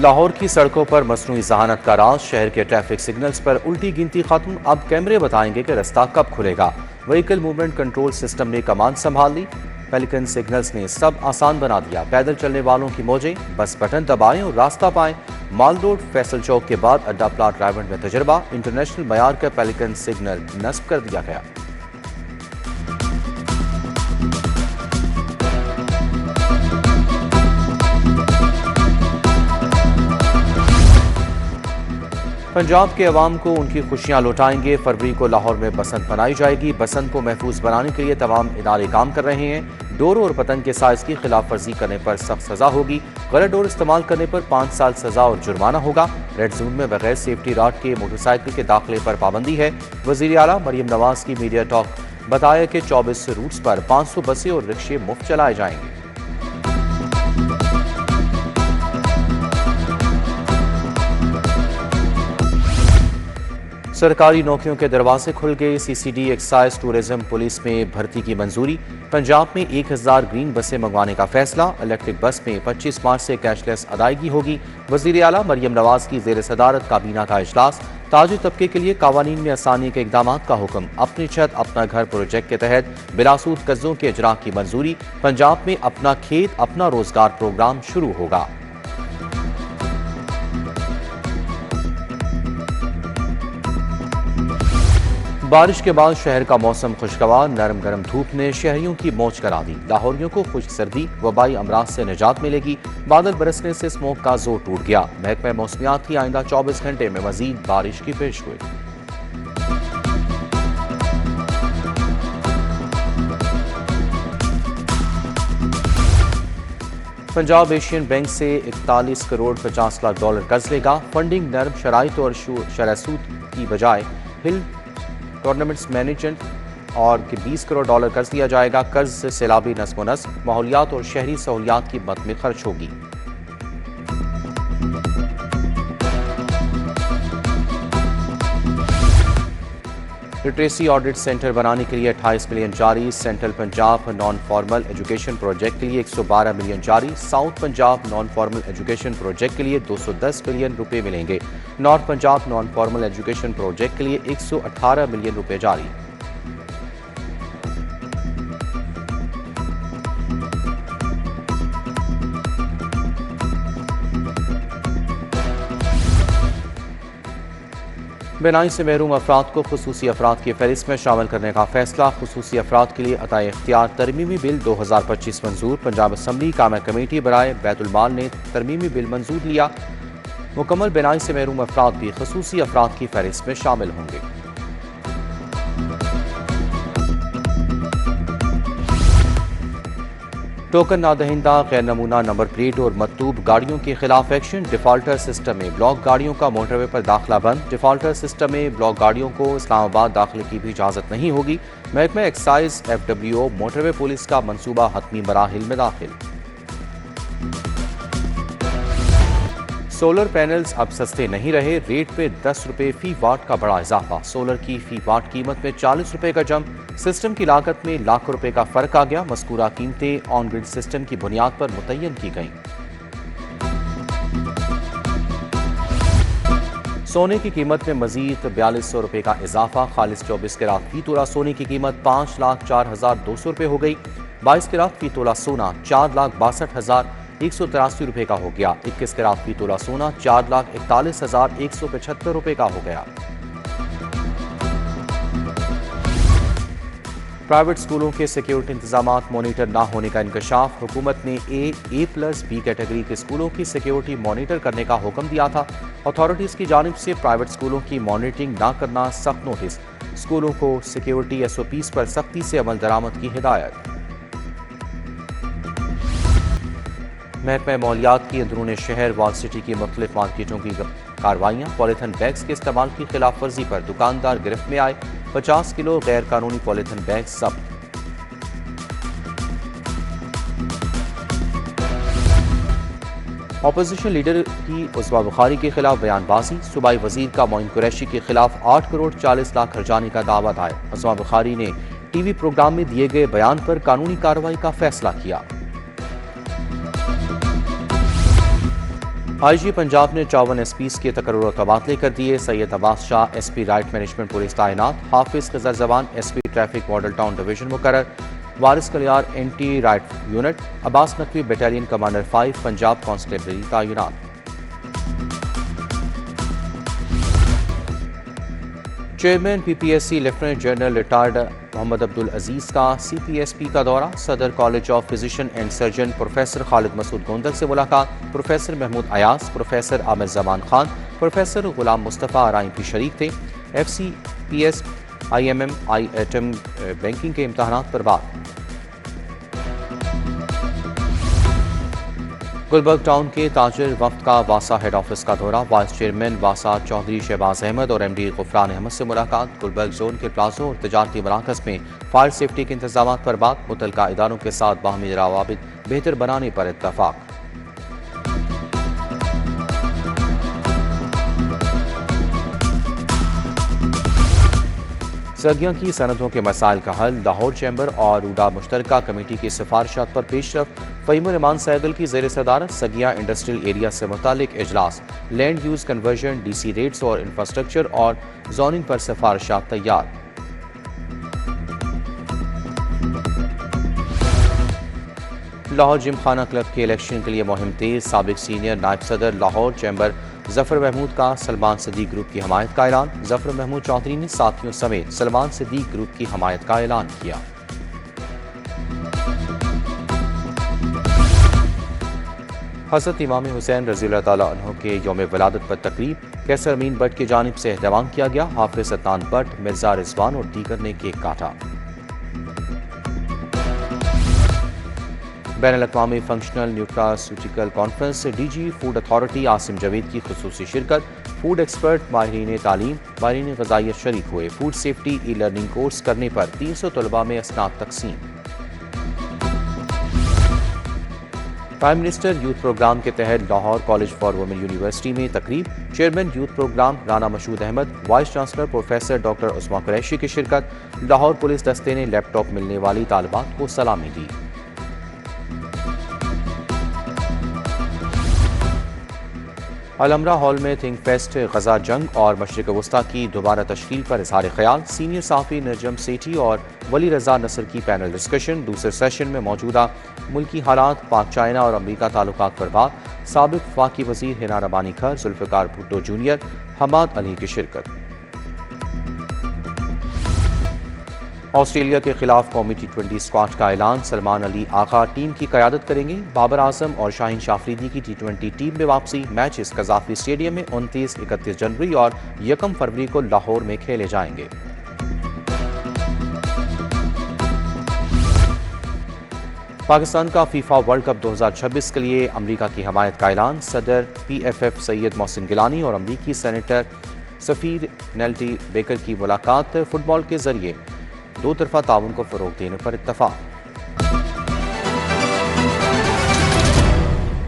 लाहौर की सड़कों पर मसनूई जहानत का राज, शहर के ट्रैफिक सिग्नल्स पर उल्टी गिनती खत्म। अब कैमरे बताएंगे कि रास्ता कब खुलेगा। व्हीकल मूवमेंट कंट्रोल सिस्टम ने कमान संभाल ली। पेलिकन सिग्नल्स ने सब आसान बना दिया। पैदल चलने वालों की मौजें, बस बटन दबाएं और रास्ता पाएं। माल रोड फैसल चौक के बाद अड्डा प्लाट रायवंड में तजर्बा। इंटरनेशनल मयार का पेलिकन सिग्नल नस्ब कर दिया गया। पंजाब के अवाम को उनकी खुशियां लौटाएंगे। फरवरी को लाहौर में बसंत मनाई जाएगी। बसंत को महफूज बनाने के लिए तमाम इदारे काम कर रहे हैं। डोर और पतंग के साइज की खिलाफ वर्जी करने पर सख्त सजा होगी। गलत डोर इस्तेमाल करने पर 5 साल सजा और जुर्माना होगा। रेड जोन में बगैर सेफ्टी राड के मोटरसाइकिल के दाखिले पर पाबंदी है। वजीर आला मरियम नवाज की मीडिया टॉक बताया कि 24 रूट्स पर 500 बसें और रिक्शे मुफ्त चलाए जाएंगे। सरकारी नौकरियों के दरवाजे खुल गए। सीसीडी, एक्साइज, टूरिज्म, पुलिस में भर्ती की मंजूरी। पंजाब में 1000 ग्रीन बसें मंगवाने का फैसला। इलेक्ट्रिक बस में 25 मार्च से कैशलेस अदायगी होगी। वजीर आला मरियम नवाज की जेर सदारत काबीना का इजलास। ताजिर तबके के लिए कावानीन में आसानी के इकदाम का हुक्म। अपनी छत अपना घर प्रोजेक्ट के तहत बिलासूद कर्जों के इजरा की मंजूरी। पंजाब में अपना खेत अपना रोजगार प्रोग्राम शुरू होगा। बारिश के बाद शहर का मौसम खुशगवार। नरम गरम धूप ने शहरियों की मौज करा दी। लाहौरियों को खुश्क सर्दी, वबाई अमराज से निजात मिलेगी। बादल बरसने से स्मोक का जोर टूट गया। महकमा मौसमियात की आइंदा 24 घंटे में मजीद बारिश की पेशगोई। पंजाब एशियन बैंक से 41 करोड़ 50 लाख डॉलर कर्ज लेगा। फंडिंग नरम शराइत और शरह सूद की बजाय हिल टूर्नामेंट्स मैनेजमेंट और 20 करोड़ डॉलर कर्ज दिया जाएगा। कर्ज से सैलाबी नस्म नस्ब, माहौलियात और शहरी सहूलियात की मद में खर्च होगी। लिटरेसी ऑडिट सेंटर बनाने के लिए 28 मिलियन जारी। Central Punjab non formal education project के लिए 112 मिलियन जारी। South Punjab non formal education project के लिए 210 मिलियन रुपए मिलेंगे। North Punjab non formal education project के लिए 118 मिलियन रुपए जारी। बेनाई से महरूम अफराद को खुसूसी अफराद की फहरिस्त में शामिल करने का फैसला। खुसूसी अफराद के लिए अताए इख्तियार तरमीमी बिल 2025 मंजूर। पंजाब असम्बली कामा कमेटी बराए बैतुल-माल ने तरमीमी बिल मंजूर लिया। मुकम्मल बेनाई से महरूम अफराद भी खुसूसी अफराद की फहरिस्त में शामिल होंगे। टोकन नादहिंदा, गैर नमूना नंबर प्लेट और मतूब गाड़ियों के खिलाफ एक्शन। डिफॉल्टर सिस्टम में ब्लॉक गाड़ियों का मोटरवे पर दाखिला बंद। डिफॉल्टर सिस्टम में ब्लॉक गाड़ियों को इस्लामाबाद दाखिले की भी इजाजत नहीं होगी। महकमा एक्साइज FWO मोटरवे पुलिस का मंसूबा हतमी मराहिल में दाखिल। सोलर पैनल्स अब सस्ते नहीं रहे। रेट पे 10 रुपए फी वाट का बड़ा इजाफा। सोलर की फी वाट कीमत में 40 रुपए का जंप। सिस्टम की लागत में लाखों रुपए का फर्क आ गया। मज़कूरा कीमतें ऑन ग्रिड सिस्टम की बुनियाद पर मुतय्यन की गईं। सोने की कीमत में मजीद 4200 रुपए का इजाफा। खालिस 24 कैरात फी तोला सोने की कीमत 5,04,200 रुपए हो गई। 22 कैरात फी तोला सोना 4,62,183 रुपए का हो गया। 21 कैरात फी तोला सोना 4,41,175 रुपए का हो गया। प्राइवेट स्कूलों के सिक्योरिटी इंतजामात मॉनिटर न होने का इंकशाफ। हुकूमत ने A+B कैटेगरी के स्कूलों की सिक्योरिटी मॉनिटर करने का हुक्म दिया था। अथॉरिटीज की जानिब से प्राइवेट स्कूलों की मॉनिटरिंग न करना सख्त नोटिस। स्कूलों को सिक्योरिटी SOPs पर सख्ती से अमल दरामद की हिदायत। महकमा माहौलियात की अंदरूनी शहर वॉल सिटी की मुख्तलिफ मार्केटों की कार्रवाइयाँ। पॉलीथिन बैग्स के इस्तेमाल की खिलाफ वर्जी पर दुकानदार गिरफ्त में आए। 50 किलो गैर कानूनी पॉलीथिन बैग जब्त। अपोजिशन लीडर की उस्मा बुखारी के खिलाफ बयानबाजी। सूबाई वजीर का मोइन कुरैशी के खिलाफ 8 करोड़ 40 लाख खर्चाने का दावा दायर। उस्मा बुखारी ने टीवी प्रोग्राम में दिए गए बयान पर कानूनी कार्रवाई का फैसला किया। IG पंजाब ने 54 SPs के तकर्रुर और तबादले कर दिए। Syed Abbas Shah SP right management police तैनात। Hafiz Khajar Jaban SP traffic Model Town division मुकर्रर। Waris Kaliyar NT right unit. Abbas Naqvi battalion commander 5 Punjab constabulary तैनात। Chairman PPSC lieutenant general retired Mohammad Abdul Aziz का CPSP का दौरा। सदर college of physician and surgeon professor Khalid Masood Gondal से मुलाकात। Professor Mahmood Ayaz, professor Aamir Zaman Khan, professor Ghulam Mustafa Arai भी शरीक थे। FCPS IMM IATM बैंकिंग के इम्तहानात पर बात। गुलबर्ग टाउन के ताजिर वफ्द का वासा हेड ऑफिस का दौरा। वाइस चेयरमैन वासा चौधरी शहबाज अहमद और MD गुफरान अहमद से मुलाकात। गुलबर्ग जोन के प्लाजो और तजारती मराकज में फायर सेफ्टी के इंतजाम पर बात। मुतलका इदारों के साथ बाहमी रवाबित बेहतर बनाने पर इत्तफाक। सगिया की सनदों के मसाइल का हल। लाहौर चैम्बर और रूडा मुश्तरका कमेटी की सिफारिशात पर पेशरफ। फ़हीमुर रहमान सैगल की ज़ेर सदारत सगिया इंडस्ट्रियल एरिया से मुतालिक इजलास। Land use conversion, DC rates और इंफ्रास्ट्रक्चर और जोनिंग पर सिफारिशात तैयार। लाहौर जिमखाना क्लब के इलेक्शन के लिए मुहिम तेज। साबिक सीनियर नायब सदर लाहौर चैम्बर जफर महमूद का सलमान सिद्दीक ग्रुप की हमायत का ऐलान। जफर महमूद चौधरी ने साथियों समेत सलमान सिद्दीक ग्रुप की हमायत का ऐलान किया। हज़रत इमाम हुसैन रज़ियल्लाहु तआला अन्हु के यौम विलादत पर तकरीब कैसर अमीन भट्ट की जानिब से एहतमाम किया गया। हाफिज अदनान भट्ट, मिर्जा रिजवान और दीगर ने केक काटा। बैनुल-अक़वामी functional nutraceutical conference DG food authority Asim Javed की खुसूसी शिरकत। फूड एक्सपर्ट, माहिरीन तालीम, माहिरीन ग़ज़ाइयत शरीक हुए। फूड सेफ्टी ई-लर्निंग कोर्स करने पर 300 तलबा में असनाद तकसीम। प्राइम मिनिस्टर यूथ प्रोग्राम के तहत Lahore college for women university में तकरीब। Chairman youth programme Rana Mashhood Ahmad, vice chancellor professor doctor Usma Qureshi की शिरकत। लाहौर पुलिस दस्ते ने लैपटॉप मिलने वाली तालिबात को सलामी दी। अलमरा हॉल में थिंक फेस्ट गजा जंग और मशरिक वस्ता की दोबारा तश्कील पर इजहार ख्याल। सीनियर साफ़ी नजम सेठी और वली रजा नसर की पैनल डिस्कशन। दूसरे सेशन में मौजूदा मुल्की हालात, पाक चाइना और अमरीका ताल्लुकात पर बात। साबिक वफाकी वज़ीर हिना रबानी खर, जुल्फ़िकार भुट्टो जूनियर, हमाद अली की शिरकत। ऑस्ट्रेलिया के खिलाफ कौमी T20 स्क्वाड का ऐलान। सलमान अली आगा टीम की क़यादत करेंगे। बाबर आजम और शाहीन शाफरीदी की T20 टीम में वापसी। मैचेस कज़ाफ़ी स्टेडियम में 29, 31 जनवरी और 1 फरवरी को लाहौर में खेले जाएंगे। पाकिस्तान का फीफा वर्ल्ड कप 2026 के लिए अमरीका की हमायत का ऐलान। सदर PFF सैयद मोहसिन गिलानी और अमरीकी सेनेटर सफ़ीर नेल्टी बेकर की मुलाकात। फुटबॉल के जरिए दो तरफा ताउन को फ़रोग़ देने पर इत्तफ़ाक़।